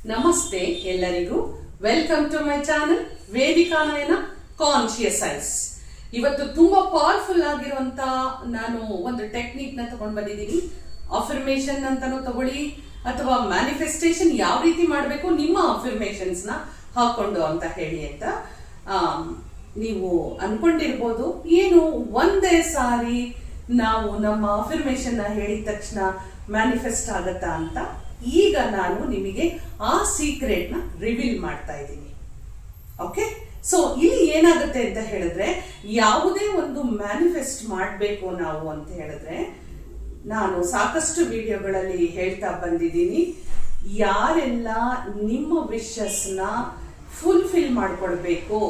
ನಮಸ್ತೆ ಎಲ್ಲರಿಗೂ. Welcome to my channel Vedika Nayana conscious eyes. ಇವತ್ತು ತುಂಬಾ ಪವರ್ಫುಲ್ ಆಗಿರುವಂತ ನಾನು ಒಂದು ಟೆಕ್ನಿಕ್ ನ ತಗೊಂಡು ಬಂದಿದ್ದೀನಿ. ಅಫರ್ಮೇಶನ್ ಅಂತಾನು ತಗೊಳ್ಳಿ ಅಥವಾ ಮ್ಯಾನಿಫೆಸ್ಟೇಷನ್ ಯಾವ ರೀತಿ ಮಾಡಬೇಕು ನಿಮ್ಮ ಅಫರ್ಮೇಶನ್ಸ್ ನ ಹಾಕೊಂಡು ಅಂತ ಹೇಳಿ ಅಂತ ನೀವು ಅನ್ಕೊಂಡಿರ್ಬೋದು. ಏನು ಒಂದೇ ಸಾರಿ ನಾವು ನಮ್ಮ ಅಫರ್ಮೇಶನ್ ನ ಹೇಳಿದ ತಕ್ಷಣ ಮ್ಯಾನಿಫೆಸ್ಟ್ ಆಗತ್ತಾ ಅಂತ ಈಗ ನಾನು ನಿಮಗೆ ಆ ಸೀಕ್ರೆಟ್ ನ ರಿವೀಲ್ ಮಾಡ್ತಾ ಇದ್ದೀನಿ. ಓಕೆ, ಸೊ ಇಲ್ಲಿ ಏನಾಗುತ್ತೆ ಅಂತ ಹೇಳಿದ್ರೆ, ಯಾವುದೇ ಒಂದು ಮ್ಯಾನಿಫೆಸ್ಟ್ ಮಾಡಬೇಕು ನಾವು ಅಂತ ಹೇಳಿದ್ರೆ, ನಾನು ಸಾಕಷ್ಟು ವಿಡಿಯೋಗಳಲ್ಲಿ ಹೇಳ್ತಾ ಬಂದಿದ್ದೀನಿ, ಯಾರೆಲ್ಲ ನಿಮ್ಮ ವಿಶಸ್ ನ ಫುಲ್ಫಿಲ್ ಮಾಡ್ಕೊಳ್ಬೇಕು,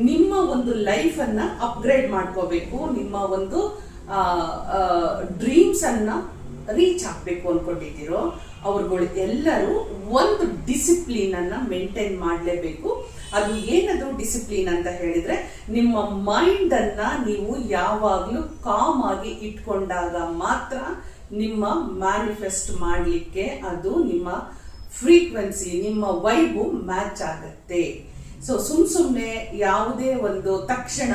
ನಿಮ್ಮ ಒಂದು ಲೈಫ್ ಅನ್ನ ಅಪ್ಗ್ರೇಡ್ ಮಾಡ್ಕೋಬೇಕು, ನಿಮ್ಮ ಒಂದು ಡ್ರೀಮ್ಸ್ ಅನ್ನ ರೀಚ್ ಆಗ್ಬೇಕು ಅನ್ಕೊಂಡಿದ್ದೀರೋ ಅವ್ರುಗಳು ಎಲ್ಲರೂ ಒಂದು ಡಿಸಿಪ್ಲಿನ್ ಅನ್ನ ಮೇಂಟೈನ್ ಮಾಡಲೇಬೇಕು. ಅದು ಏನದು ಡಿಸಿಪ್ಲಿನ್ ಅಂತ ಹೇಳಿದ್ರೆ, ನಿಮ್ಮ ಮೈಂಡ್ ಅನ್ನ ನೀವು ಯಾವಾಗ್ಲೂ ಕಾಮ್ ಆಗಿ ಇಟ್ಕೊಂಡಾಗ ಮಾತ್ರ ನಿಮ್ಮ ಮ್ಯಾನಿಫೆಸ್ಟ್ ಮಾಡಲಿಕ್ಕೆ ಅದು ನಿಮ್ಮ ಫ್ರೀಕ್ವೆನ್ಸಿ, ನಿಮ್ಮ ವೈಬು ಮ್ಯಾಚ್ ಆಗತ್ತೆ. ಸೊ ಸುಮ್ನೆ ಯಾವುದೇ ಒಂದು ತಕ್ಷಣ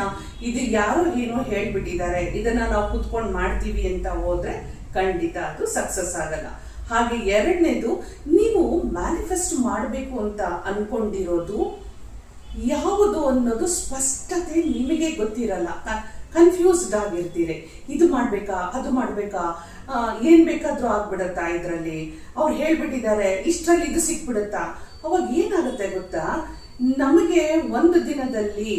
ಇದು ಯಾರೋ ಏನೋ ಹೇಳ್ಬಿಟ್ಟಿದ್ದಾರೆ, ಇದನ್ನ ನಾವು ಕುತ್ಕೊಂಡು ಮಾಡ್ತೀವಿ ಅಂತ ಹೋದ್ರೆ ಖಂಡಿತ ಅದು ಸಕ್ಸಸ್ ಆಗಲ್ಲ. ಹಾಗೆ ಎರಡನೇದು, ನೀವು ಮ್ಯಾನಿಫೆಸ್ಟ್ ಮಾಡಬೇಕು ಅಂತ ಅನ್ಕೊಂಡಿರೋದು ಯಾವುದು ಅನ್ನೋದು ಸ್ಪಷ್ಟತೆ ನಿಮಗೆ ಗೊತ್ತಿರಲ್ಲ, ಕನ್ಫ್ಯೂಸ್ಡ್ ಆಗಿರ್ತೀರಿ. ಇದು ಮಾಡ್ಬೇಕಾ, ಅದು ಮಾಡ್ಬೇಕಾ, ಏನ್ ಬೇಕಾದ್ರೂ ಆಗ್ಬಿಡತ್ತಾ, ಇದ್ರಲ್ಲಿ ಅವ್ರು ಹೇಳ್ಬಿಟ್ಟಿದ್ದಾರೆ ಇಷ್ಟರಲ್ಲಿ ಇದು ಸಿಕ್ಬಿಡತ್ತಾ. ಅವಾಗ ಏನಾಗುತ್ತೆ ಗೊತ್ತಾ, ನಮಗೆ ಒಂದು ದಿನದಲ್ಲಿ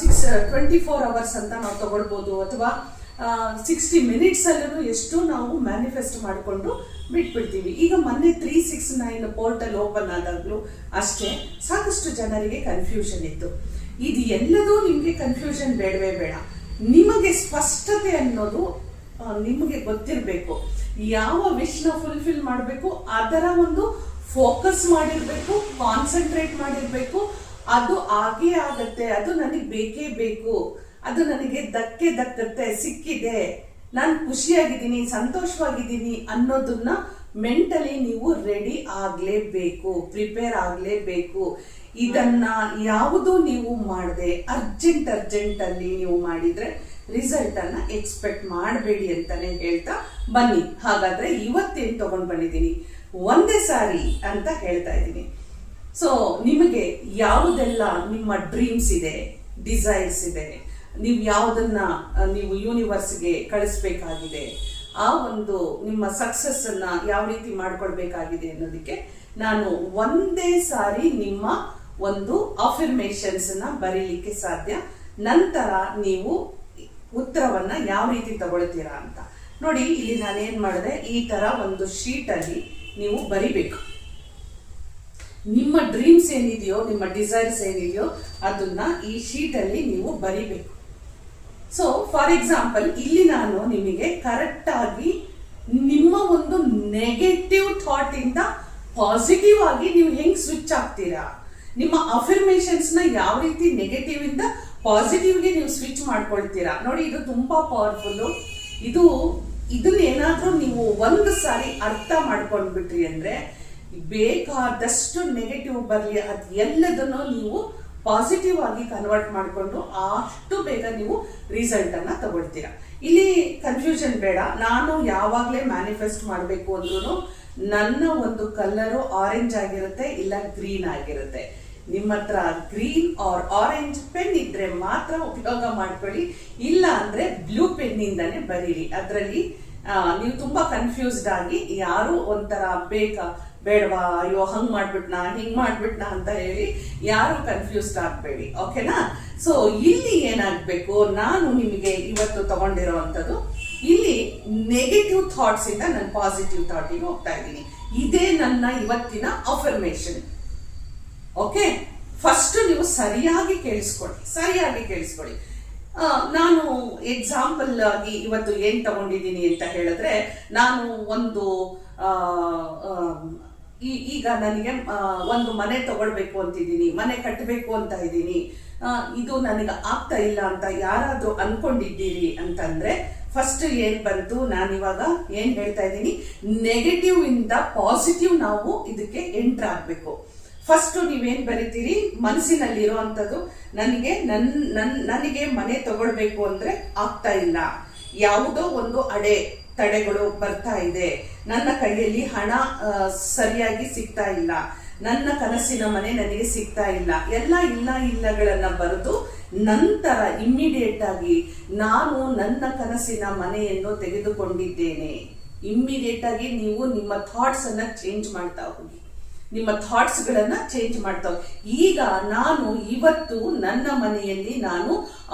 24 hours ಅಂತ ನಾವು ತಗೊಳ್ಬೋದು, ಅಥವಾ 60 minutes ಅಲ್ಲೂ ಎಷ್ಟು ನಾವು ಮ್ಯಾನಿಫೆಸ್ಟ್ ಮಾಡಿಕೊಂಡು ಬಿಟ್ಬಿಡ್ತೀವಿ. ಈಗ ಮೊನ್ನೆ 369 ಪೋರ್ಟಲ್ ಓಪನ್ ಆದಾಗ್ಲೂ ಅಷ್ಟೇ ಸಾಕಷ್ಟು ಜನರಿಗೆ ಕನ್ಫ್ಯೂಷನ್ ಇತ್ತು. ಇದು ಎಲ್ಲದೂ ನಿಮಗೆ ಕನ್ಫ್ಯೂಷನ್ ಬೇಡವೇ ಬೇಡ. ನಿಮಗೆ ಸ್ಪಷ್ಟತೆ ಅನ್ನೋದು ನಿಮಗೆ ಗೊತ್ತಿರಬೇಕು. ಯಾವ ವಿಶ್ನ ಫುಲ್ಫಿಲ್ ಮಾಡಬೇಕು ಅದರ ಒಂದು ಫೋಕಸ್ ಮಾಡಿರ್ಬೇಕು, ಕಾನ್ಸಂಟ್ರೇಟ್ ಮಾಡಿರ್ಬೇಕು. ಅದು ಆಗೇ ಆಗತ್ತೆ, ಅದು ನನಗೆ ಬೇಕೇ ಬೇಕು, ಅದು ನನಗೆ ದಕ್ಕತ್ತೆ, ಸಿಕ್ಕಿದೆ, ನಾನು ಖುಷಿಯಾಗಿದ್ದೀನಿ, ಸಂತೋಷವಾಗಿದ್ದೀನಿ ಅನ್ನೋದನ್ನ ಮೆಂಟಲಿ ನೀವು ರೆಡಿ ಆಗ್ಲೇಬೇಕು, ಪ್ರಿಪೇರ್ ಆಗ್ಲೇಬೇಕು. ಇದನ್ನ ಯಾವುದು ನೀವು ಮಾಡದೆ ಅರ್ಜೆಂಟ್ ಅಲ್ಲಿ ನೀವು ಮಾಡಿದ್ರೆ ರಿಸಲ್ಟ್ ಅನ್ನ ಎಕ್ಸ್ಪೆಕ್ಟ್ ಮಾಡಬೇಡಿ ಅಂತಾನೆ ಹೇಳ್ತಾ ಬನ್ನಿ. ಹಾಗಾದ್ರೆ ಇವತ್ತೇನು ತಗೊಂಡ್ ಬಂದಿದ್ದೀನಿ, ಒಂದೇ ಸಾರಿ ಅಂತ ಹೇಳ್ತಾ ಇದ್ದೀನಿ. ಸೊ ನಿಮಗೆ ಯಾವುದೆಲ್ಲ ನಿಮ್ಮ ಡ್ರೀಮ್ಸ್ ಇದೆ, ಡಿಸೈರ್ಸ್ ಇದೆ, ನೀವು ಯಾವುದನ್ನ ನೀವು ಯೂನಿವರ್ಸ್ಗೆ ಕಳಿಸ್ಬೇಕಾಗಿದೆ, ಆ ಒಂದು ನಿಮ್ಮ ಸಕ್ಸಸ್ ಅನ್ನ ಯಾವ ರೀತಿ ಮಾಡ್ಕೊಳ್ಬೇಕಾಗಿದೆ ಅನ್ನೋದಕ್ಕೆ ನಾನು ಒಂದೇ ಸಾರಿ ನಿಮ್ಮ ಒಂದು ಅಫರ್ಮೇಶನ್ಸ್ ನ ಬರೀಲಿಕ್ಕೆ ಸಾಧ್ಯ. ನಂತರ ನೀವು ಉತ್ತರವನ್ನ ಯಾವ ರೀತಿ ತಗೊಳ್ತೀರಾ ಅಂತ ನೋಡಿ. ಇಲ್ಲಿ ನಾನೇನ್ ಮಾಡಿದೆ, ಈ ತರ ಒಂದು ಶೀಟ್ ಅಲ್ಲಿ ನೀವು ಬರಿಬೇಕು. ನಿಮ್ಮ ಡ್ರೀಮ್ಸ್ ಏನಿದೆಯೋ, ನಿಮ್ಮ ಡಿಸೈರ್ಸ್ ಏನಿದೆಯೋ ಅದನ್ನ ಈ ಶೀಟ್ ಅಲ್ಲಿ ನೀವು ಬರಿಬೇಕು. ಸೊ ಫಾರ್ ಎಕ್ಸಾಂಪಲ್, ಇಲ್ಲಿ ನಾನು ನಿಮಗೆ ಕರೆಕ್ಟ್ ಆಗಿ ನಿಮ್ಮ ಒಂದು ನೆಗೆಟಿವ್ ಥಾಟ್ ಇಂದ ಪಾಸಿಟಿವ್ ಆಗಿ ನೀವು ಹೆಂಗ್ ಸ್ವಿಚ್ ಆಗ್ತೀರಾ, ನಿಮ್ಮ ಅಫರ್ಮೇಶನ್ಸ್ ನ ಯಾವ ರೀತಿ ನೆಗೆಟಿವ್ ಇಂದ ಪಾಸಿಟಿವ್ಗೆ ನೀವು ಸ್ವಿಚ್ ಮಾಡ್ಕೊಳ್ತೀರಾ ನೋಡಿ. ಇದು ತುಂಬಾ ಪವರ್ಫುಲ್. ಇದನ್ನೇನಾದ್ರೂ ನೀವು ಒಂದು ಸಾರಿ ಅರ್ಥ ಮಾಡ್ಕೊಂಡ್ಬಿಟ್ರಿ ಅಂದ್ರೆ, ಬೇಕಾದಷ್ಟು ನೆಗೆಟಿವ್ ಬರಲಿ ಅದು ಎಲ್ಲದನ್ನು ನೀವು ಪಾಸಿಟಿವ್ ಆಗಿ ಕನ್ವರ್ಟ್ ಮಾಡಿಕೊಂಡು ಅಷ್ಟು ಬೇಗ ನೀವು ರಿಸಲ್ಟ್ ಅನ್ನ ತಗೊಳ್ತೀರಾ. ಇಲ್ಲಿ ಕನ್ಫ್ಯೂಷನ್ ಬೇಡ. ನಾನು ಯಾವಾಗ್ಲೇ ಮ್ಯಾನಿಫೆಸ್ಟ್ ಮಾಡಬೇಕು ಅಂದ್ರೂ ನನ್ನ ಒಂದು ಕಲರು ಆರೆಂಜ್ ಆಗಿರುತ್ತೆ, ಇಲ್ಲ ಗ್ರೀನ್ ಆಗಿರುತ್ತೆ. ನಿಮ್ಮ ಹತ್ರ ಗ್ರೀನ್ ಆರ್ ಆರೆಂಜ್ ಪೆನ್ ಇದ್ರೆ ಮಾತ್ರ ಉಪಯೋಗ ಮಾಡ್ಕೊಳ್ಳಿ, ಇಲ್ಲ ಅಂದ್ರೆ ಬ್ಲೂ ಪೆನ್ ಇಂದಾನೆ ಬರೀರಿ. ಅದರಲ್ಲಿ ನೀವು ತುಂಬಾ ಕನ್ಫ್ಯೂಸ್ಡ್ ಆಗಿ ಯಾರು ಒಂಥರ ಬೇಡವಾ, ಅಯ್ಯೋ ಹಂಗ್ ಮಾಡ್ಬಿಟ್ನಾ ಹಿಂಗ್ ಮಾಡ್ಬಿಟ್ನಾ ಅಂತ ಹೇಳಿ ಯಾರು ಕನ್ಫ್ಯೂಸ್ಡ್ ಆಗ್ಬೇಡಿ. ಓಕೆನಾ? ಸೊ ಇಲ್ಲಿ ಏನಾಗ್ಬೇಕು, ನಾನು ನಿಮಗೆ ಇವತ್ತು ತಗೊಂಡಿರೋವಂಥದ್ದು, ಇಲ್ಲಿ ನೆಗೆಟಿವ್ ಥಾಟ್ಸ್ ಇಂದ ನಾನು ಪಾಸಿಟಿವ್ ಥಾಟಿಗೆ ಹೋಗ್ತಾ ಇದ್ದೀನಿ. ಇದೇ ನನ್ನ ಇವತ್ತಿನ ಅಫರ್ಮೇಶನ್. ಓಕೆ, ಫಸ್ಟ್ ನೀವು ಸರಿಯಾಗಿ ಕೇಳಿಸ್ಕೊಳ್ಳಿ. ನಾನು ಎಕ್ಸಾಂಪಲ್ ಆಗಿ ಇವತ್ತು ಏನ್ ತಗೊಂಡಿದ್ದೀನಿ ಅಂತ ಹೇಳಿದ್ರೆ, ನಾನು ಒಂದು ಈಗ ನನಗೆ ಒಂದು ಮನೆ ತಗೊಳ್ಬೇಕು ಅಂತಿದ್ದೀನಿ, ಮನೆ ಕಟ್ಟಬೇಕು ಅಂತ ಇದ್ದೀನಿ, ಇದು ನನಗೆ ಆಗ್ತಾ ಇಲ್ಲ ಅಂತ ಯಾರಾದ್ರೂ ಅನ್ಕೊಂಡಿದ್ದೀರಿ ಅಂತಂದ್ರೆ, ಫಸ್ಟ್ ಏನ್ ಬಂತು, ನಾನಿವಾಗ ಏನ್ ಹೇಳ್ತಾ ಇದ್ದೀನಿ, ನೆಗೆಟಿವ್ ಇಂದ ಪಾಸಿಟಿವ್ ನಾವು ಇದಕ್ಕೆ ಎಂಟರ್ ಆಗ್ಬೇಕು. ಫಸ್ಟ್ ನೀವೇನ್ ಬರೀತೀರಿ, ಮನಸ್ಸಿನಲ್ಲಿ ಇರುವಂತದ್ದು, ನನಗೆ ಮನೆ ತಗೊಳ್ಬೇಕು ಅಂದ್ರೆ ಆಗ್ತಾ ಇಲ್ಲ, ಯಾವುದೋ ಒಂದು ತಡೆಗಳು ಬರ್ತಾ ಇದೆ, ನನ್ನ ಕೈಯಲ್ಲಿ ಹಣ ಸರಿಯಾಗಿ ಸಿಗ್ತಾ ಇಲ್ಲ, ನನ್ನ ಕನಸಿನ ಮನೆ ನನಗೆ ಸಿಗ್ತಾ ಇಲ್ಲ, ಎಲ್ಲ ಇಲ್ಲಗಳನ್ನ ಬರೆದು ನಂತರ ಇಮ್ಮಿಡಿಯೇಟ್ ಆಗಿ ನಾನು ನನ್ನ ಕನಸಿನ ಮನೆಯನ್ನು ತೆಗೆದುಕೊಂಡಿದ್ದೇನೆ. ಇಮ್ಮಿಡಿಯೇಟ್ ಆಗಿ ನೀವು ನಿಮ್ಮ ಥಾಟ್ಸ್ ಅನ್ನ ಚೇಂಜ್ ಮಾಡ್ತಾ ಹೋಗಿ, ನಿಮ್ಮ ಥಾಟ್ಸ್ ಗಳನ್ನ ಚೇಂಜ್ ಮಾಡ್ತಾ ಹೋಗಿ. ಈಗ ನಾನು ಇವತ್ತು ನನ್ನ ಮನೆಯಲ್ಲಿ ನಾನು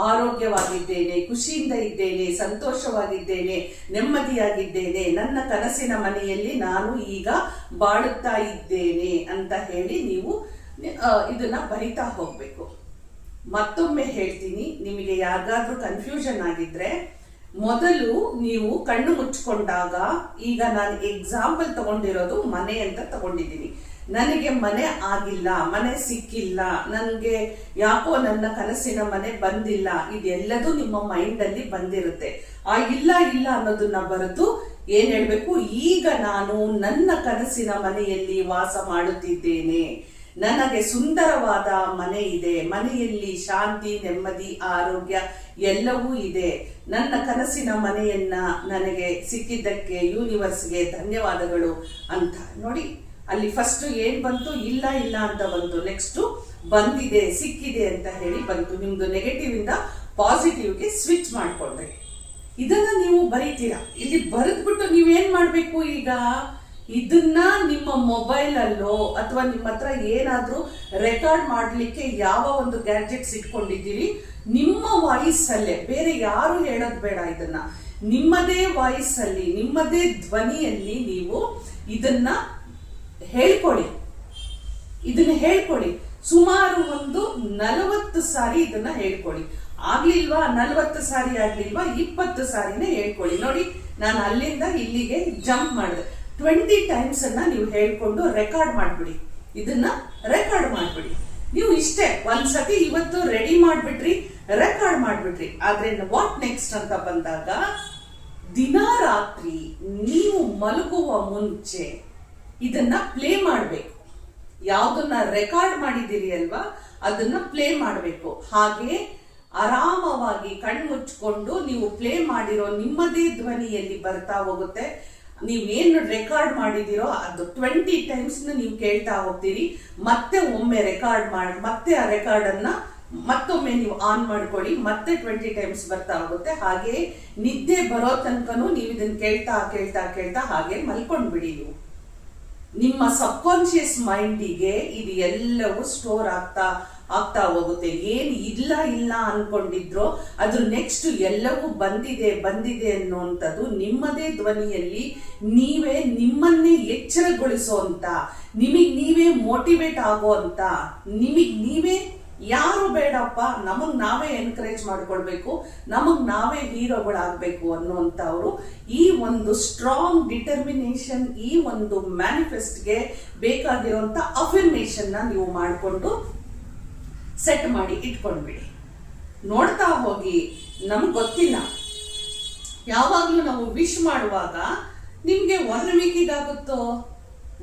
ಆರೋಗ್ಯವಾಗಿದ್ದೇನೆ, ಖುಷಿಯಿಂದ ಇದ್ದೇನೆ, ಸಂತೋಷವಾಗಿದ್ದೇನೆ, ನೆಮ್ಮದಿಯಾಗಿದ್ದೇನೆ, ನನ್ನ ಕನಸಿನ ಮನೆಯಲ್ಲಿ ನಾನು ಈಗ ಬಾಳುತ್ತಾ ಇದ್ದೇನೆ ಅಂತ ಹೇಳಿ ನೀವು ಇದನ್ನ ಬರಿತಾ ಹೋಗ್ಬೇಕು. ಮತ್ತೊಮ್ಮೆ ಹೇಳ್ತೀನಿ, ನಿಮಗೆ ಯಾರಿಗಾದ್ರೂ ಕನ್ಫ್ಯೂಷನ್ ಆಗಿದ್ರೆ, ಮೊದಲು ನೀವು ಕಣ್ಣು ಮುಚ್ಕೊಂಡಾಗ, ಈಗ ನಾನು ಎಕ್ಸಾಂಪಲ್ ತಗೊಂಡಿರೋದು ಮನೆ ಅಂತ ತಗೊಂಡಿದ್ದೀನಿ, ನನಗೆ ಮನೆ ಆಗಿಲ್ಲ, ಮನೆ ಸಿಕ್ಕಿಲ್ಲ, ನನಗೆ ಯಾಕೋ ನನ್ನ ಕನಸಿನ ಮನೆ ಬಂದಿಲ್ಲ, ಇದೆಲ್ಲದೂ ನಿಮ್ಮ ಮೈಂಡ್ ಅಲ್ಲಿ ಬಂದಿರುತ್ತೆ. ಆ ಇಲ್ಲ ಅನ್ನೋದನ್ನ ಬರೆದು ಏನ್ ಹೇಳ್ಬೇಕು, ಈಗ ನಾನು ನನ್ನ ಕನಸಿನ ಮನೆಯಲ್ಲಿ ವಾಸ ಮಾಡುತ್ತಿದ್ದೇನೆ, ನನಗೆ ಸುಂದರವಾದ ಮನೆ ಇದೆ, ಮನೆಯಲ್ಲಿ ಶಾಂತಿ, ನೆಮ್ಮದಿ, ಆರೋಗ್ಯ ಎಲ್ಲವೂ ಇದೆ, ನನ್ನ ಕನಸಿನ ಮನೆಯನ್ನ ನನಗೆ ಸಿಕ್ಕಿದ್ದಕ್ಕೆ ಯೂನಿವರ್ಸ್ಗೆ ಧನ್ಯವಾದಗಳು ಅಂತ ನೋಡಿ. ಅಲ್ಲಿ ಫಸ್ಟ್ ಏನ್ ಬಂತು, ಇಲ್ಲ ಅಂತ ಬಂತು, ನೆಕ್ಸ್ಟ್ ಬಂದಿದೆ, ಸಿಕ್ಕಿದೆ ಅಂತ ಹೇಳಿ ಬಂತು. ನಿಮ್ದು ನೆಗೆಟಿವ್ ಇಂದ ಪಾಸಿಟಿವ್ಗೆ ಸ್ವಿಚ್ ಮಾಡ್ಕೊಂಡ್ರಿ. ಇದನ್ನ ನೀವು ಬರೀತೀರಾ. ಇಲ್ಲಿ ಬರೆದ್ಬಿಟ್ಟು ನೀವೇನ್ ಮಾಡ್ಬೇಕು, ಈಗ ಇದನ್ನ ನಿಮ್ಮ ಮೊಬೈಲ್ ಅಲ್ಲೋ ಅಥವಾ ನಿಮ್ಮ ಹತ್ರ ಏನಾದ್ರೂ ರೆಕಾರ್ಡ್ ಮಾಡ್ಲಿಕ್ಕೆ ಯಾವ ಒಂದು ಗ್ಯಾಡ್ಜೆಟ್ಸ್ ಇಟ್ಕೊಂಡಿದ್ದೀರಿ, ನಿಮ್ಮ ವಾಯ್ಸ್ ಅಲ್ಲೇ, ಬೇರೆ ಯಾರು ಹೇಳೋದು ಬೇಡ, ಇದನ್ನ ನಿಮ್ಮದೇ ವಾಯ್ಸ್ ಅಲ್ಲಿ, ನಿಮ್ಮದೇ ಧ್ವನಿಯಲ್ಲಿ ನೀವು ಇದನ್ನ ಹೇಳ್ಕೊಡಿ. ಸುಮಾರು ಒಂದು 40 ಸಾರಿ ಇದನ್ನ ಹೇಳ್ಕೊಡಿ. ಆಗ್ಲಿಲ್ವಾ 40 ಸಾರಿ ಆಗ್ಲಿಲ್ವಾ 20 ಸಾರಿನೇ ಹೇಳ್ಕೊಳ್ಳಿ. ನೋಡಿ, ನಾನು ಅಲ್ಲಿಂದ ಇಲ್ಲಿಗೆ ಜಂಪ್ ಮಾಡಿದೆ. 20 ಟೈಮ್ಸ್ ಅನ್ನ ನೀವು ಹೇಳ್ಕೊಂಡು ರೆಕಾರ್ಡ್ ಮಾಡ್ಬಿಡಿ. ಇದನ್ನ ರೆಕಾರ್ಡ್ ಮಾಡ್ಬಿಡಿ. ನೀವು ಇಷ್ಟೇ ಒಂದ್ಸತಿ ಇವತ್ತು ರೆಡಿ ಮಾಡ್ಬಿಟ್ರಿ, ರೆಕಾರ್ಡ್ ಮಾಡ್ಬಿಟ್ರಿ. ಆದ್ರೆ ವಾಟ್ ನೆಕ್ಸ್ಟ್ ಅಂತ ಬಂದಾಗ, ದಿನ ರಾತ್ರಿ ನೀವು ಮಲಗುವ ಮುಂಚೆ ಇದನ್ನ ಪ್ಲೇ ಮಾಡ್ಬೇಕು. ಯಾವ್ದನ್ನ ರೆಕಾರ್ಡ್ ಮಾಡಿದಿರಿ ಅಲ್ವಾ, ಅದನ್ನ ಪ್ಲೇ ಮಾಡ್ಬೇಕು. ಹಾಗೆ ಆರಾಮವಾಗಿ ಕಣ್ಮುಚ್ಕೊಂಡು ನೀವು ಪ್ಲೇ ಮಾಡಿರೋ ನಿಮ್ಮದೇ ಧ್ವನಿಯಲ್ಲಿ ಬರ್ತಾ ಹೋಗುತ್ತೆ. ನೀವೇನು ರೆಕಾರ್ಡ್ ಮಾಡಿದಿರೋ ಅದು 20 ಟೈಮ್ಸ್ ನೀವು ಕೇಳ್ತಾ ಹೋಗ್ತೀರಿ. ಮತ್ತೆ ಒಮ್ಮೆ ರೆಕಾರ್ಡ್ ಮಾಡಿ, ಮತ್ತೆ ಆ ರೆಕಾರ್ಡ್ ಅನ್ನ ಮತ್ತೊಮ್ಮೆ ನೀವು ಆನ್ ಮಾಡ್ಕೊಳ್ಳಿ, ಮತ್ತೆ 20 ಟೈಮ್ಸ್ ಬರ್ತಾ ಹೋಗುತ್ತೆ. ಹಾಗೆ ನಿದ್ದೆ ಬರೋ ತನಕನೂ ನೀವು ಇದನ್ನ ಕೇಳ್ತಾ ಕೇಳ್ತಾ ಕೇಳ್ತಾ ಹಾಗೆ ಮಲ್ಕೊಂಡ್ಬಿಡಿ. ನೀವು ನಿಮ್ಮ ಸಬ್ಕಾನ್ಶಿಯಸ್ ಮೈಂಡಿಗೆ ಇದು ಎಲ್ಲವೂ ಸ್ಟೋರ್ ಆಗ್ತಾ ಹೋಗುತ್ತೆ. ಏನು ಇಲ್ಲ ಅನ್ಕೊಂಡಿದ್ರೋ ಅದು ನೆಕ್ಸ್ಟ್ ಎಲ್ಲವೂ ಬಂದಿದೆ ಅನ್ನುವಂಥದ್ದು ನಿಮ್ಮದೇ ಧ್ವನಿಯಲ್ಲಿ ನೀವೇ ನಿಮ್ಮನ್ನೇ ಎಚ್ಚರಗೊಳಿಸೋ ಅಂತ, ನಿಮಗ್ ನೀವೇ ಮೋಟಿವೇಟ್ ಆಗೋ ಅಂತ, ನಿಮಗ್ ನೀವೇ ಯಾರು ಬೇಡಪ್ಪ, ನಮಗ್ ನಾವೇ ಎನ್ಕರೇಜ್ ಮಾಡ್ಕೊಳ್ಬೇಕು, ನಮಗ್ ನಾವೇ ಹೀರೋಗಳಾಗಬೇಕು ಅನ್ನುವಂಥವ್ರು ಈ ಒಂದು ಸ್ಟ್ರಾಂಗ್ ಡಿಟರ್ಮಿನೇಷನ್, ಈ ಒಂದು ಮ್ಯಾನಿಫೆಸ್ಟ್ಗೆ ಬೇಕಾಗಿರುವಂತ ಅಫರ್ಮೇಷನ್ ನೀವು ಮಾಡಿಕೊಂಡು ಸೆಟ್ ಮಾಡಿ ಇಟ್ಕೊಂಡ್ಬಿಡಿ. ನೋಡ್ತಾ ಹೋಗಿ. ನಮ್ಗೆ ಗೊತ್ತಿಲ್ಲ, ಯಾವಾಗ್ಲೂ ನಾವು ವಿಶ್ ಮಾಡುವಾಗ ನಿಮ್ಗೆ 1 ವೀಕಿಗಾಗುತ್ತೋ,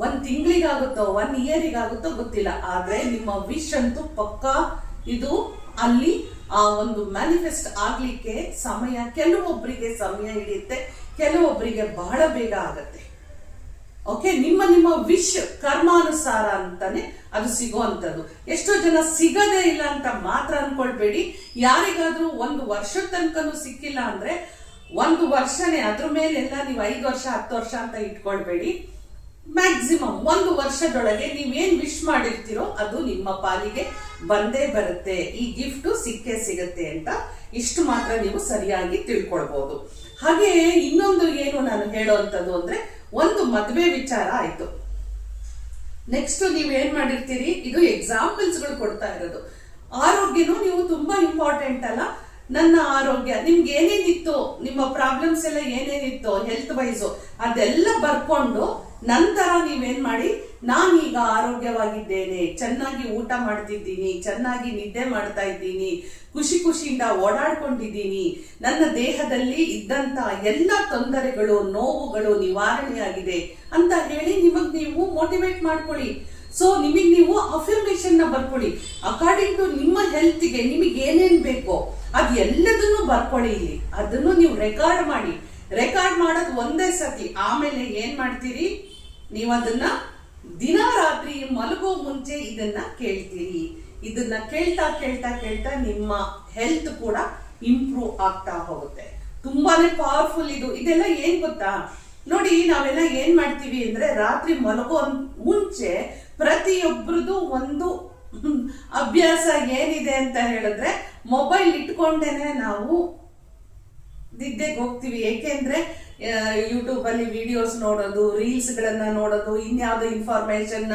1 ತಿಂಗಳಿಗಾಗುತ್ತೋ, 1 ಇಯರಿಗಾಗುತ್ತೋ ಗೊತ್ತಿಲ್ಲ. ಆದ್ರೆ ನಿಮ್ಮ ವಿಶ್ ಅಂತೂ ಪಕ್ಕಾ ಇದು ಅಲ್ಲಿ ಆ ಒಂದು ಮ್ಯಾನಿಫೆಸ್ಟ್ ಆಗ್ಲಿಕ್ಕೆ ಕೆಲವೊಬ್ಬರಿಗೆ ಸಮಯ ಹಿಡಿಯುತ್ತೆ, ಕೆಲವೊಬ್ಬರಿಗೆ ಬಹಳ ಬೇಗ ಆಗತ್ತೆ. ಓಕೆ, ನಿಮ್ಮ ವಿಶ್ ಕರ್ಮಾನುಸಾರ ಅಂತಾನೆ ಅದು ಸಿಗೋಂಥದ್ದು. ಎಷ್ಟೋ ಜನ ಸಿಗದೇ ಇಲ್ಲ ಅಂತ ಮಾತ್ರ ಅನ್ಕೊಳ್ಬೇಡಿ. ಯಾರಿಗಾದ್ರೂ 1 ವರ್ಷದ ತನಕನೂ ಸಿಕ್ಕಿಲ್ಲ ಅಂದ್ರೆ 1 ವರ್ಷನೇ, ಅದ್ರ ಮೇಲೆಲ್ಲ ನೀವು 5 ವರ್ಷ 10 ವರ್ಷ ಅಂತ ಇಟ್ಕೊಳ್ಬೇಡಿ. ಮ್ಯಾಕ್ಸಿಮಮ್ 1 ವರ್ಷದೊಳಗೆ ನೀವೇನ್ ವಿಶ್ ಮಾಡಿರ್ತೀರೋ ಅದು ನಿಮ್ಮ ಪಾಲಿಗೆ ಬಂದೇ ಬರುತ್ತೆ. ಈ ಗಿಫ್ಟ್ ಸಿಕ್ಕೇ ಸಿಗತ್ತೆ ಅಂತ ಇಷ್ಟು ಮಾತ್ರ ನೀವು ಸರಿಯಾಗಿ ತಿಳ್ಕೊಳ್ಬಹುದು. ಹಾಗೆ ಇನ್ನೊಂದು ಏನು ನಾನು ಹೇಳೋವಂಥದ್ದು ಅಂದ್ರೆ, ಒಂದು ಮದುವೆ ವಿಚಾರ ಆಯ್ತು. ನೆಕ್ಸ್ಟ್ ನೀವ್ ಏನ್ ಮಾಡಿರ್ತೀರಿ, ಇದು ಎಕ್ಸಾಂಪಲ್ಸ್ ಗಳು ಕೊಡ್ತಾ ಇರೋದು. ಆರೋಗ್ಯನೂ ನೀವು ತುಂಬಾ ಇಂಪಾರ್ಟೆಂಟ್ ಅಲ್ಲ. ನನ್ನ ಆರೋಗ್ಯ, ನಿಮ್ಗೆ ಏನೇನಿತ್ತು, ನಿಮ್ಮ ಪ್ರಾಬ್ಲಮ್ಸ್ ಎಲ್ಲ ಏನೇನಿತ್ತು ಹೆಲ್ತ್ ವೈಸು, ಅದೆಲ್ಲ ಬರ್ಕೊಂಡು ನಂತರ ನೀವೇನ್ ಮಾಡಿ, ನಾನೀಗ ಆರೋಗ್ಯವಾಗಿದ್ದೇನೆ, ಚೆನ್ನಾಗಿ ಊಟ ಮಾಡ್ತಿದ್ದೀನಿ, ಚೆನ್ನಾಗಿ ನಿದ್ದೆ ಮಾಡ್ತಾ ಇದ್ದೀನಿ, ಖುಷಿಯಿಂದ ಓಡಾಡ್ಕೊಂಡಿದ್ದೀನಿ, ನನ್ನ ದೇಹದಲ್ಲಿ ಇದ್ದಂತ ಎಲ್ಲ ತೊಂದರೆಗಳು ನೋವುಗಳು ನಿವಾರಣೆಯಾಗಿದೆ ಅಂತ ಹೇಳಿ ನಿಮಗ್ ನೀವು ಮೋಟಿವೇಟ್ ಮಾಡ್ಕೊಳ್ಳಿ. ಸೊ ನಿಮಗ್ ನೀವು ಅಫರ್ಮೇಶನ್ ನ ಬರ್ಕೊಳ್ಳಿ. ಅಕಾರ್ಡಿಂಗ್ ಟು ನಿಮ್ಮ ಹೆಲ್ತ್ಗೆ ನಿಮಗೆ ಏನೇನ್ ಬೇಕೋ ಅದ್ ಎಲ್ಲದನ್ನು ಬರ್ಕೊಳ್ಳಿ. ಇಲ್ಲಿ ಅದನ್ನು ನೀವು ರೆಕಾರ್ಡ್ ಮಾಡಿ. ರೆಕಾರ್ಡ್ ಮಾಡೋದು ಒಂದೇ ಸತಿ. ಆಮೇಲೆ ಏನ್ ಮಾಡ್ತೀರಿ, ನೀವು ಅದನ್ನ ದಿನ ರಾತ್ರಿ ಮಲಗೋ ಮುಂಚೆ ಇದನ್ನ ಕೇಳ್ತೀರಿ. ಇದನ್ನ ಕೇಳ್ತಾ ಕೇಳ್ತಾ ಕೇಳ್ತಾ ನಿಮ್ಮ ಹೆಲ್ತ್ ಕೂಡ ಇಂಪ್ರೂವ್ ಆಗ್ತಾ ಹೋಗುತ್ತೆ. ತುಂಬಾನೇ ಪವರ್ಫುಲ್ ಇದು. ಇದೆಲ್ಲ ಏನ್ ಗೊತ್ತಾ, ನೋಡಿ ನಾವೆಲ್ಲ ಏನ್ ಮಾಡ್ತೀವಿ ಅಂದ್ರೆ ರಾತ್ರಿ ಮಲಗೋ ಮುಂಚೆ ಪ್ರತಿಯೊಬ್ಬರದು ಒಂದು ಅಭ್ಯಾಸ ಏನಿದೆ ಅಂತ ಹೇಳಿದ್ರೆ, ಮೊಬೈಲ್ ಇಟ್ಕೊಂಡೇನೆ ನಾವು ನಿದ್ದೆಗೆ ಹೋಗ್ತೀವಿ. ಏಕೆಂದ್ರೆ ಯೂಟ್ಯೂಬ್ ಅಲ್ಲಿ ವಿಡಿಯೋಸ್ ನೋಡೋದು, ರೀಲ್ಸ್ ಗಳನ್ನ ನೋಡೋದು, ಇನ್ಯಾವುದೋ ಇನ್ಫಾರ್ಮೇಶನ್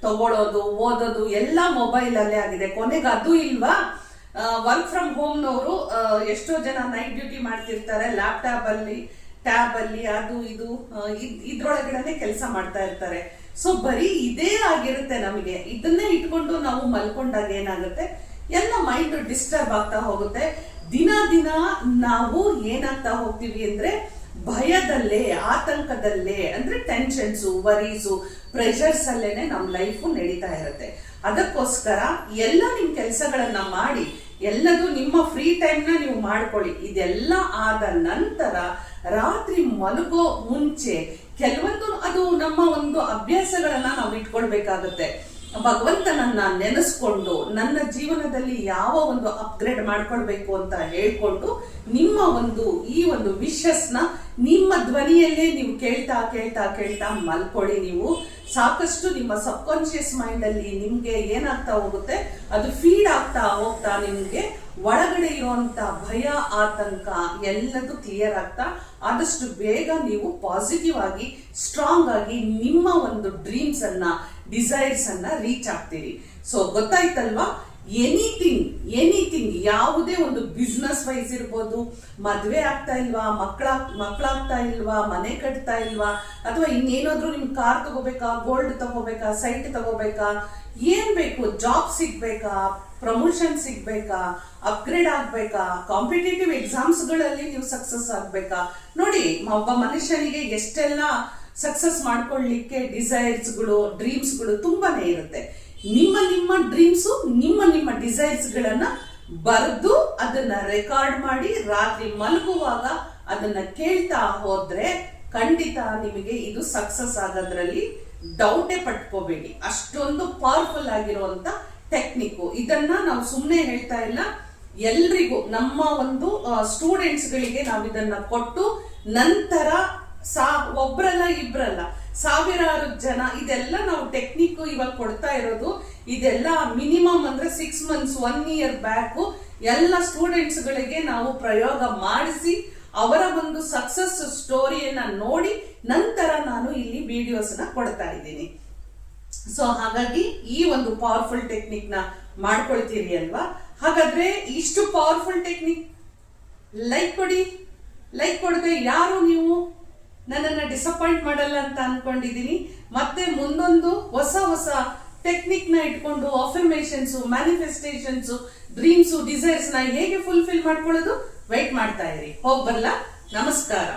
ತಗೊಳ್ಳೋದು, ಓದೋದು ಎಲ್ಲ ಮೊಬೈಲ್ ಅಲ್ಲೇ ಆಗಿದೆ. ಕೊನೆಗೆ ಅದು ಇಲ್ವಾ, ವರ್ಕ್ ಫ್ರಮ್ ಹೋಮ್ ನವರು ಎಷ್ಟೋ ಜನ ನೈಟ್ ಡ್ಯೂಟಿ ಮಾಡ್ತಿರ್ತಾರೆ, ಲ್ಯಾಪ್ಟಾಪ್ ಅಲ್ಲಿ ಟ್ಯಾಬ್ ಅಲ್ಲಿ ಅದು ಇದು ಇದ್ರೊಳಗಡೆ ಕೆಲಸ ಮಾಡ್ತಾ ಇರ್ತಾರೆ. ಸೊ ಬರೀ ಇದೇ ಆಗಿರುತ್ತೆ ನಮಗೆ. ಇದನ್ನೇ ಇಟ್ಕೊಂಡು ನಾವು ಮಲ್ಕೊಂಡಾಗ ಏನಾಗುತ್ತೆ, ಎಲ್ಲ ಮೈಂಡ್ ಡಿಸ್ಟರ್ಬ್ ಆಗ್ತಾ ಹೋಗುತ್ತೆ. ದಿನ ನಾವು ಏನಾಗ್ತಾ ಹೋಗ್ತೀವಿ ಅಂದ್ರೆ ಭಯದಲ್ಲೇ, ಆತಂಕದಲ್ಲೇ, ಅಂದ್ರೆ ಟೆನ್ಷನ್ಸು, ವರೀಸು, ಪ್ರೆಷರ್ಸ್ ಅಲ್ಲೇನೆ ನಮ್ ಲೈಫು ನಡೀತಾ ಇರುತ್ತೆ. ಅದಕ್ಕೋಸ್ಕರ ಎಲ್ಲ ನಿಮ್ ಕೆಲಸಗಳನ್ನ ಮಾಡಿ, ಎಲ್ಲದೂ ನಿಮ್ಮ ಫ್ರೀ ಟೈಮ್ ನ ನೀವು ಮಾಡ್ಕೊಳ್ಳಿ. ಇದೆಲ್ಲ ಆದ ನಂತರ ರಾತ್ರಿ ಮಲಗೋ ಮುಂಚೆ ಕೆಲವೊಂದು ಅದು ನಮ್ಮ ಒಂದು ಅಭ್ಯಾಸಗಳನ್ನ ನಾವು ಇಟ್ಕೊಳ್ಬೇಕಾಗತ್ತೆ. ಭಗವಂತನನ್ನ ನೆನೆಸ್ಕೊಂಡು ನನ್ನ ಜೀವನದಲ್ಲಿ ಯಾವ ಒಂದು ಅಪ್ಗ್ರೇಡ್ ಮಾಡ್ಕೊಳ್ಬೇಕು ಅಂತ ಹೇಳ್ಕೊಂಡು ನಿಮ್ಮ ಈ ಒಂದು ವಿಶಸ್ ನ ನಿಮ್ಮ ಧ್ವನಿಯಲ್ಲೇ ನೀವು ಕೇಳ್ತಾ ಕೇಳ್ತಾ ಕೇಳ್ತಾ ಮಲ್ಕೊಳ್ಳಿ. ನೀವು ಸಾಕಷ್ಟು ನಿಮ್ಮ ಸಬ್ ಕಾನ್ಶಿಯಸ್ ಮೈಂಡ್ ಅಲ್ಲಿ ನಿಮ್ಗೆ ಏನಾಗ್ತಾ ಹೋಗುತ್ತೆ, ಅದು ಫೀಡ್ ಆಗ್ತಾ ಹೋಗ್ತಾ ನಿಮ್ಗೆ ಒಳಗಡೆ ಇರುವಂತ ಭಯ, ಆತಂಕ ಎಲ್ಲದೂ ಕ್ಲಿಯರ್ ಆಗ್ತಾ ಆದಷ್ಟು ಬೇಗ ನೀವು ಪಾಸಿಟಿವ್ ಆಗಿ, ಸ್ಟ್ರಾಂಗ್ ಆಗಿ ನಿಮ್ಮ ಒಂದು ಡ್ರೀಮ್ಸ್ ಅನ್ನ, ಡಿಸೈರ್ಸ್ ಅನ್ನ ರೀಚ್ ಆಗ್ತೀರಿ. ಸೊ ಗೊತ್ತಾಯ್ತಲ್ವಾ, ಎನಿಥಿಂಗ್ ಯಾವುದೇ ಒಂದು ಬಿಸ್ನೆಸ್ ವೈಸ್ ಇರ್ಬೋದು, ಮದ್ವೆ ಆಗ್ತಾ ಇಲ್ವಾ, ಮಕ್ಕಳಾಗ್ತಾ ಇಲ್ವಾ, ಮನೆ ಕಟ್ತಾ ಇಲ್ವಾ, ಅಥವಾ ಇನ್ನೇನಾದ್ರೂ ನಿಮ್ ಕಾರ್ ತಗೋಬೇಕಾ, ಗೋಲ್ಡ್ ತಗೋಬೇಕಾ, ಸೈಟ್ ತಗೋಬೇಕಾ, ಏನ್ ಬೇಕು, ಜಾಬ್ ಸಿಗ್ಬೇಕಾ, ಪ್ರಮೋಷನ್ ಸಿಗ್ಬೇಕಾ, ಅಪ್ಗ್ರೇಡ್ ಆಗ್ಬೇಕಾ, ಕಾಂಪಿಟೇಟಿವ್ ಎಕ್ಸಾಮ್ಸ್ ಗಳಲ್ಲಿ ನೀವು ಸಕ್ಸಸ್ ಆಗ್ಬೇಕಾ, ನೋಡಿ ಒಬ್ಬ ಮನುಷ್ಯನಿಗೆ ಎಷ್ಟೆಲ್ಲ ಸಕ್ಸಸ್ ಮಾಡ್ಕೊಳ್ಳಿಕ್ಕೆ ಡಿಸೈರ್ಸ್ಗಳು, ಡ್ರೀಮ್ಸ್ಗಳು ತುಂಬಾನೇ ಇರುತ್ತೆ. ನಿಮ್ಮ ಡ್ರೀಮ್ಸ್, ನಿಮ್ಮ ಡಿಸೈರ್ಸ್ ಗಳನ್ನ ಬರೆದು ಅದನ್ನ ರೆಕಾರ್ಡ್ ಮಾಡಿ ರಾತ್ರಿ ಮಲಗುವಾಗ ಅದನ್ನ ಕೇಳ್ತಾ ಹೋದ್ರೆ ಖಂಡಿತ ನಿಮಗೆ ಇದು ಸಕ್ಸಸ್ ಆಗೋದ್ರಲ್ಲಿ ಡೌಟೇ ಪಟ್ಕೋಬೇಡಿ. ಅಷ್ಟೊಂದು ಪವರ್ಫುಲ್ ಆಗಿರುವಂತ ಟೆಕ್ನಿಕ್. ಇದನ್ನ ನಾವು ಸುಮ್ಮನೆ ಹೇಳ್ತಾ ಇಲ್ಲ, ಎಲ್ರಿಗೂ ನಮ್ಮ ಒಂದು ಸ್ಟೂಡೆಂಟ್ಸ್ ಗಳಿಗೆ ನಾವು ಇದನ್ನ ಕೊಟ್ಟು ನಂತರ ಒಬ್ರಲ್ಲ ಇಬ್ರಲ್ಲ ಸಾವಿರಾರು ಜನ ಇದೆಲ್ಲ ನಾವು ಟೆಕ್ನಿಕ್ ಇವಾಗ ಕೊಡ್ತಾ ಇರೋದು. ಇದೆಲ್ಲ ಮಿನಿಮಮ್ ಅಂದ್ರೆ 6 months 1 year ಬ್ಯಾಕ್ ಎಲ್ಲ ಸ್ಟೂಡೆಂಟ್ಸ್ ಗಳಿಗೆ ನಾವು ಪ್ರಯೋಗ ಮಾಡಿಸಿ ಅವರ ಒಂದು ಸಕ್ಸಸ್ ಸ್ಟೋರಿಯನ್ನ ನೋಡಿ ನಂತರ ನಾನು ಇಲ್ಲಿ ವಿಡಿಯೋಸ್ ನ ಕೊಡ್ತಾ ಇದ್ದೀನಿ. ಸೊ ಹಾಗಾಗಿ ಈ ಒಂದು ಪವರ್ಫುಲ್ ಟೆಕ್ನಿಕ್ ನ ಮಾಡ್ಕೊಳ್ತೀರಿ ಅಲ್ವಾ. ಹಾಗಾದ್ರೆ ಇಷ್ಟು ಪವರ್ಫುಲ್ ಟೆಕ್ನಿಕ್ ಲೈಕ್ ಕೊಡಿ. ಲೈಕ್ ಕೊಡದೆ ಯಾರು ನೀವು ನನ್ನನ್ನ ಡಿಸಪಾಯಿಂಟ್ ಮಾಡಲ್ಲ ಅಂತ ಅನ್ಕೊಂಡಿದೀನಿ. ಮತ್ತೆ ಮುಂದೊಂದು ಹೊಸ ಟೆಕ್ನಿಕ್ ನ ಇಟ್ಕೊಂಡು ಅಫರ್ಮೇಷನ್ಸ್, ಮ್ಯಾನಿಫೆಸ್ಟೇಷನ್ಸ್, ಡ್ರೀಮ್ಸ್, ಡಿಸೈರ್ಸ್ ನ ಹೇಗೆ ಫುಲ್ಫಿಲ್ ಮಾಡ್ಕೊಳ್ಳೋದು ವೈಟ್ ಮಾಡ್ತಾ ಇರಿ. ಹೋಗ್ಬರ್ಲಾ? ನಮಸ್ಕಾರ.